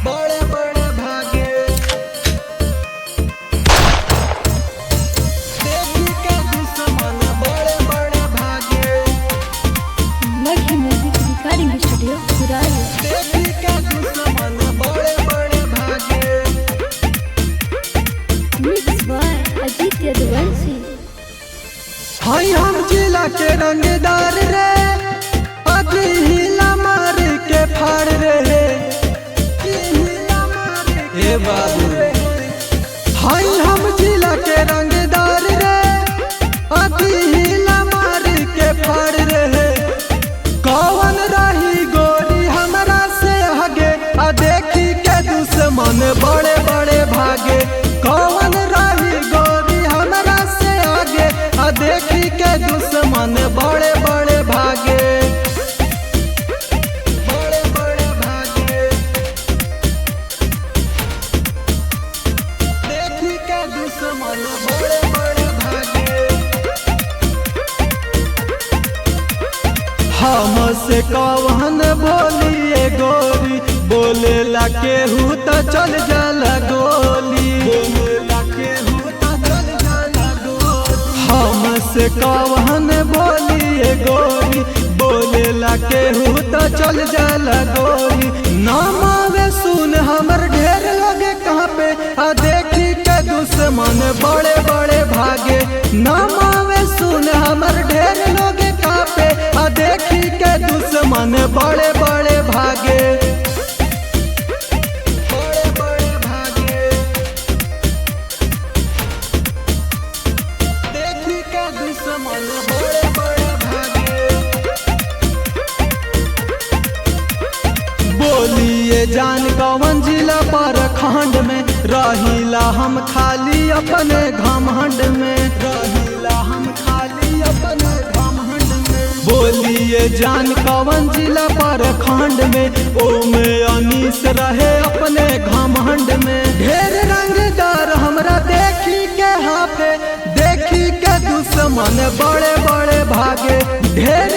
बड़े बड़े भागे देखी के दुश्मन बड़े बड़े भागे मध्य म्यूजिक रिकॉर्डिंग स्टूडियो खुराली। देखी के दुश्मन बड़े बड़े भागे मिक्स बाय अजीत यदुवंशी। हाय हम जिला के रंगदार रे अभी हिला मार के फाड़ रहे हे बाबू हाय हम जिला के रंगदार रे अभी हिला मार के फाड़ रहे कौन रही गोरी हमरा से आगे आ देखी के दुश्मन बड़े बड़े भागे कौन रही गोरी हमरा से आगे आ देखी के दुश्मन बड़े बड़े भागे बड़े बड़े भागे देखी के दुश्मन बड़े बड़े भागे हमसे कौन बोलिए गोरी बोले ला केहू तो चल जाला गोली बोले ला केहू तो चल जाला गोली हमसे कौन बोलिए गोरी बोले ला केहू तो चल जाला गोली नाम आवे सुन हमर ढेर लगे कहाँ पे आ देखी के दुश्मन बड़े बड़े भागे नाम आवे सुन हमर ढेर लोगे कहाँ पे आ देखी के दुश्मन बड़े बड़े भागे बड़े बड़े भागे देखी के दुश्मन बड़े बड़े भागे बोलिए जान कौन जिला पर खंड में रहिला हम खाली अपने घमंड में रहिला हम खाली अपने घमंड में बोलिए जान कौन जिला पर खंड में ओमे अनीस रहे अपने घमंड में ढेर रंगदार हमरा देखी के हाथे देखी के दुश्मन बड़े बड़े भागे ढेर